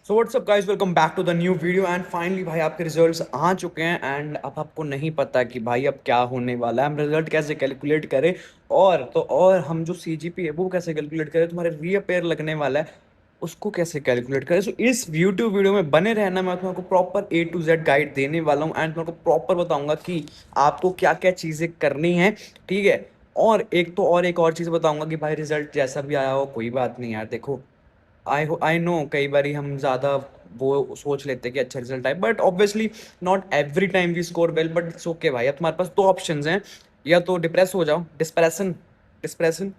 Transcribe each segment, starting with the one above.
So WhatsApp guys, welcome back to the new video and finally भाई आपके results आ चुके हैं। एंड अब आपको नहीं पता कि भाई अब क्या होने वाला है, हम रिजल्ट कैसे कैलकुलेट करें और हम जो सीजीपी है वो कैसे कैलकुलेट करें, तुम्हारे रीअपेयर लगने वाला है उसको कैसे कैलकुलेट करें। सो इस यूट्यूब वीडियो में बने रहना, मैं तुम्हारे को proper A to Z guide देने वाला हूँ एंड तुम्हारे को प्रॉपर बताऊंगा कि आपको क्या क्या चीज़ें करनी है। ठीक है। और एक और चीज़ बताऊंगा कि भाई रिजल्ट जैसा भी आया हो कोई बात नहीं यार, देखो आई नो कई बार हम ज़्यादा वो सोच लेते हैं कि अच्छा रिजल्ट आए, but obviously not every time we score well, but it's okay भाई। अब तुम्हारे पास दो ऑप्शंस हैं, या तो डिप्रेस हो जाओ, डिस्प्रेशन डिस्प्रेशन,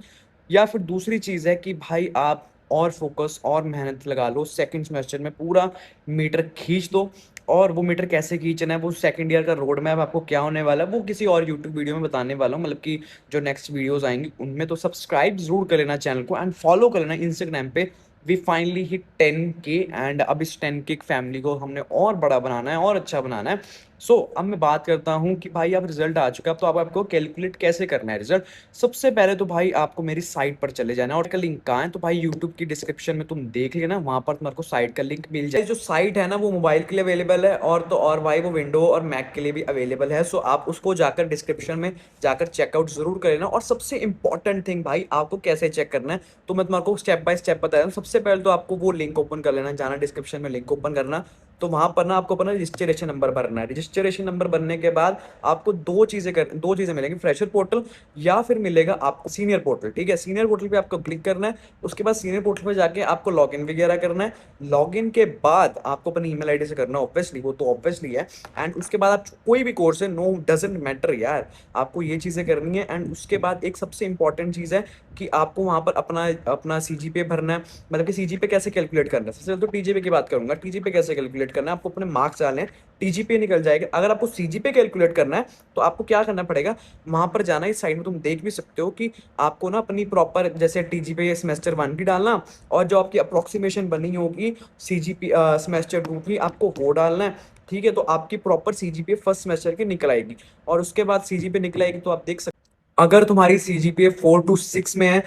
या फिर दूसरी चीज़ है कि भाई आप और फोकस और मेहनत लगा लो, सेकंड सेमेस्टर में पूरा मीटर खींच दो। और वो मीटर कैसे खींचना है, वो सेकंड ईयर का रोड मैप आपको क्या होने वाला है वो किसी और यूट्यूब वीडियो में बताने वाला हूँ, मतलब कि जो नेक्स्ट वीडियोस आएंगी उनमें। तो सब्सक्राइब जरूर कर लेना चैनल को एंड फॉलो कर लेना इंस्टाग्राम पे। We finally hit 10K and अब इस 10K फैमिली को हमने और बड़ा बनाना है और अच्छा बनाना है। अब मैं बात करता हूँ कि भाई अब रिजल्ट आ चुका है, अब तो आपको कैलकुलेट कैसे करना है रिजल्ट। सबसे पहले तो भाई आपको मेरी साइट पर चले जाना है, और का लिंक कहाँ है तो भाई यूट्यूब की डिस्क्रिप्शन में तुम देख लेना, वहां पर तुम्हारे को साइट का लिंक मिल जाए। जो साइट है ना वो मोबाइल के लिए अवेलेबल है, और भाई वो विंडो और मैक के लिए भी अवेलेबल है। आप उसको जाकर डिस्क्रिप्शन में जाकर चेकआउट जरूर कर लेना। और सबसे इंपॉर्टेंट थिंग भाई, आपको कैसे चेक करना है तो मैं तुम्हारे को स्टेप बाय स्टेप बताया हूँ। सबसे पहले तो आपको वो लिंक ओपन कर लेना, जाना डिस्क्रिप्शन में, लिंक ओपन करना। तो वहां पर ना आपको अपना रजिस्ट्रेशन नंबर भरना है। रजिस्ट्रेशन नंबर भरने के बाद आपको दो चीजें मिलेंगी, फ्रेशर पोर्टल या फिर मिलेगा आपको सीनियर पोर्टल। ठीक है, सीनियर पोर्टल पे आपको क्लिक करना है। उसके बाद सीनियर पोर्टल पे जाके आपको लॉगिन वगैरह करना है। लॉगिन के बाद आपको अपनी ईमेल आईडी से करना है, ऑब्वियसली वो तो ऑब्वियसली है। एंड उसके बाद आप कोई भी कोर्स है, नो डजेंट मैटर यार, आपको ये चीजें करनी है। एंड उसके बाद एक सबसे इंपॉर्टेंट चीज है कि आपको वहां पर अपना अपना सीजीपीए भरना है। मतलब कि सीजीपीए कैसे कैलकुलेट करना है, सबसे पहले तो टीजीपीए की बात करूंगा। टीजीपीए कैसे कैलकुलेट करना है, आपको अपने मार्क्स डालने हैं, टीजीपीए निकल जाएगा। अगर आपको सीजीपीए कैलकुलेट करना है तो आपको क्या करना पड़ेगा, वहां पर जाना। इस साइड में तुम देख भी सकते हो कि आपको ना अपनी प्रॉपर जैसे टीजीपीए सेमेस्टर 1 की डालना, और जो आपकी अप्रोक्सीमेशन बनी होगी सीजीपी सेमेस्टर 2 की, आपको वो डालना है। ठीक है, तो आपकी प्रॉपर सीजीपीए फर्स्ट सेमेस्टर की निकल आएगी। और उसके बाद सीजीपीए निकल आएगी तो आप देख सकते, अगर तुम्हारी सीजीपीए 4 to 6 में है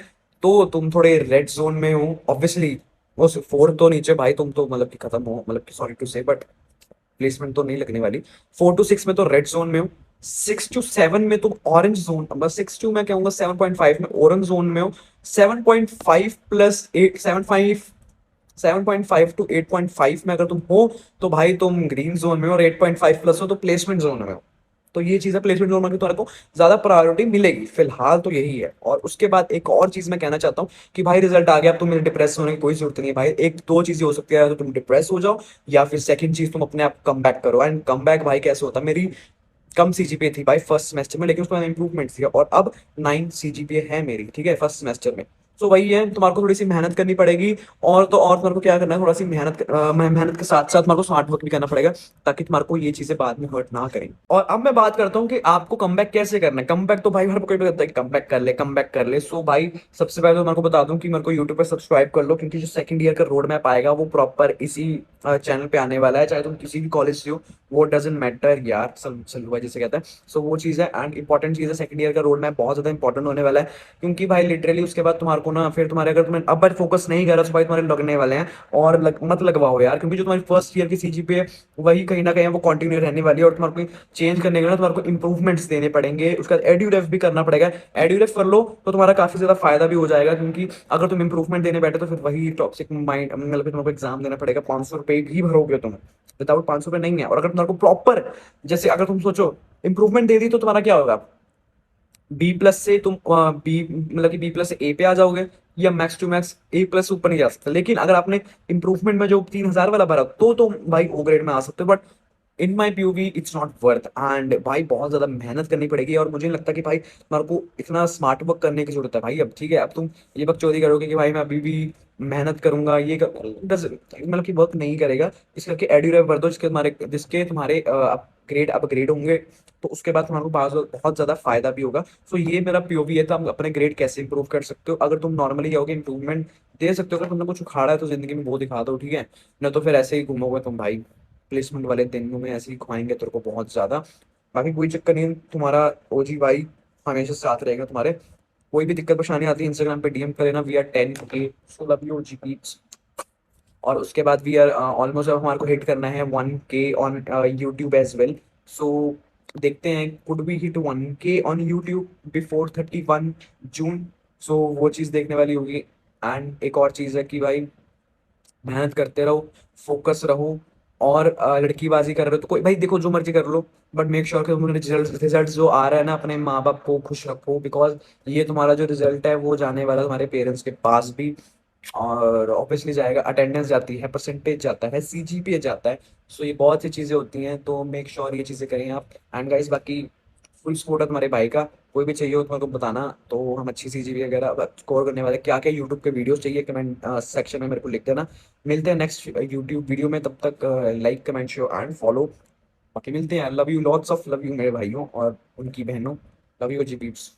तो तुम थोड़े रेड जोन में हो ऑब्वियसली। वो 4 तो नीचे भाई, तुम तो मतलब कि खत्म हो, मतलब कि सॉरी टू से, बट प्लेसमेंट तो नहीं लगने वाली। 4 to 6 में तो रेड जोन में हो। 6 to 7 में तुम ऑरेंज जोन, बस 6 टू मैं कहूंगा 7.5 में ऑरेंज जोन में हो। 7.5 प्लस 8, 7.5 to 8.5 में अगर तुम हो तो भाई तुम ग्रीन जोन में हो, और 8.5 प्लस हो तो प्लेसमेंट जोन में हो। तो ये चीज है, प्लेसमेंट जोन में तुम्हारे को ज्यादा प्रायोरिटी मिलेगी, फिलहाल तो यही है। और उसके बाद एक और चीज मैं कहना चाहता हूँ कि भाई रिजल्ट आ गया, अब तुम्हें डिप्रेस होने की कोई जरूरत नहीं है भाई। एक दो चीजें हो सकती है, या तो तुम डिप्रेस हो जाओ, या फिर सेकंड चीज तुम अपने आप कम बैक करो। एंड कम बैक भाई कैसे होता है, मेरी कम सीजीपीए थी भाई फर्स्ट सेमेस्टर में, लेकिन उसमें इंप्रूवमेंट थी, और अब 9 सीजीपीए है मेरी। ठीक है, फर्स्ट सेमेस्टर में। तो वही है, तुम्हारे को थोड़ी सी मेहनत करनी पड़ेगी। और तुम्हारे को क्या करना है, थोड़ा सी मेहनत के साथ साथ तुम्हारे को स्मार्ट वर्क भी करना पड़ेगा, ताकि तुम्हारे को ये चीजें बाद में हर्ट ना करें। और अब मैं बात करता हूँ कि आपको कमबैक कैसे करना है। कमबैक तो भाई हर कोई कहता है कि कमबैक कर ले, कमबैक कर ले। भाई सबसे पहले तो मेरे को बता दूं कि मेरे को यूट्यूब पे सब्सक्राइब कर लो, क्योंकि जो सेकंड ईयर का रोड मैप आएगा वो प्रॉपर इसी चैनल पे आने वाला है, चाहे तुम किसी भी कॉलेज से हो, वो डजेंट मैटर यार, सलवा जैसे कहता है। वो चीज़ है, एंड इंपॉर्टेंट चीज़ है, सेकंड ईयर का रोड मैप बहुत ज़्यादा इंपॉर्टेंट होने वाला है। क्योंकि भाई लिटरली उसके बाद तुम्हारे को ना, फिर तुम्हारे अगर तुम्हें अब फोकस नहीं करा तो भाई तुम्हारे लगने वाले हैं। और मत लगवाओ यार, क्योंकि जो तुम्हारी फर्स्ट ईयर की सीजीपीए वही कहीं ना कहीं वो कंटिन्यू रहने वाली है। और तुम्हारे को चेंज करने के लिए तुम्हारे को इंप्रूवमेंट्स देने पड़ेंगे, उसका एड्यूरेफ भी करना पड़ेगा। एड्यूरेफ कर लो तो तुम्हारा काफी ज्यादा फायदा भी हो जाएगा, क्योंकि अगर तुम इंप्रूवमेंट देने बैठे तो फिर वही टॉक्सिक माइंड, मतलब तुमको एग्जाम देना पड़ेगा, 500 रुपये भी भरोगे तुम, विदाउट 500 रुपये नहीं है। और अगर तुम्हारे को प्रॉपर, जैसे अगर तुम सोचो इंप्रूवमेंट दे दी तो तुम्हारा क्या होगा, बी प्लस से तुम बी, मतलब कि बी प्लस से ए पे आ जाओगे, या max to max A plus से ऊपर नहीं जा सकते। लेकिन अगर आपने इंप्रूवमेंट में जो 3,000 वाला भरा तो भाई ओ ग्रेड में आ सकते हो। But in my POV it's not worth. And भाई बहुत ज्यादा मेहनत करनी पड़ेगी, और मुझे नहीं लगता कि भाई तुम्हारे को इतना स्मार्ट वर्क करने की जरूरत है भाई। अब ठीक है, अब तुम ये बकचोदी करोगे कि भाई मैं अभी भी मेहनत करूंगा, मतलब कि वर्क नहीं करेगा। इस करके एड्यूरेफ भर दो, जिसके तुम्हारे ग्रेड अपग्रेड होंगे, तो उसके बाद तुम्हारे को बहुत ज्यादा फायदा भी होगा। ये मेरा पीओवी है, तो हम अपने ग्रेड कैसे इंप्रूव कर सकते हो। अगर तुम नॉर्मली जाओगे इंप्रूवमेंट दे सकते हो, अगर तुमने कुछ उखाड़ा है तो जिंदगी में वो दिखा दो। ठीक है, न तो फिर ऐसे ही घूमोगे तुम भाई, प्लेसमेंट वाले दिनों में ऐसे ही खुआएंगे तेरे को बहुत ज्यादा। बाकी कोई चक्कर नहीं, तुम्हारा ओजी भाई हमेशा साथ रहेगा तुम्हारे। कोई भी दिक्कत परेशानी आती है इंस्टाग्राम पे डीएम कर लेना, we are 10K। So love you OG. और उसके बाद वी आर ऑलमोस्ट, अब हमारे को हिट करना है 1K on YouTube as well. So देखते हैं, could be hit 1K on YouTube before 31 June. So वो चीज़ देखने वाली होगी। एंड एक और चीज़ है कि भाई मेहनत करते रहो, फोकस रहो। और लड़कीबाजी कर रहे हो तो कोई भाई देखो जो मर्जी कर लो, बट मेक श्योर कि तुम रिजल्ट जो आ रहा है ना, अपने माँ बाप को खुश रखो, बिकॉज ये तुम्हारा जो रिजल्ट है वो जाने वाला है तुम्हारे पेरेंट्स के पास भी। और ऑब्वियसली जाएगा, अटेंडेंस जाती है, परसेंटेज जाता है, सीजीपीए जाता है। सो ये बहुत सी चीज़ें होती हैं, तो मेक श्योर ये चीज़ें करें आप। एंड गाइस बाकी फुल सपोर्ट है तुम्हारे भाई का। कोई भी चाहिए हो तो मेरे को बताना, तो हम अच्छी सीजीपीए वगैरह स्कोर करने वाले। क्या क्या यूट्यूब के वीडियोस चाहिए कमेंट सेक्शन में मेरे को लिख देना। मिलते हैं नेक्स्ट यूट्यूब वीडियो में, तब तक like comment share and follow. बाकी मिलते हैं, love you, lots of love you मेरे भाइयों और उनकी बहनों। लव यू जी पीप्स।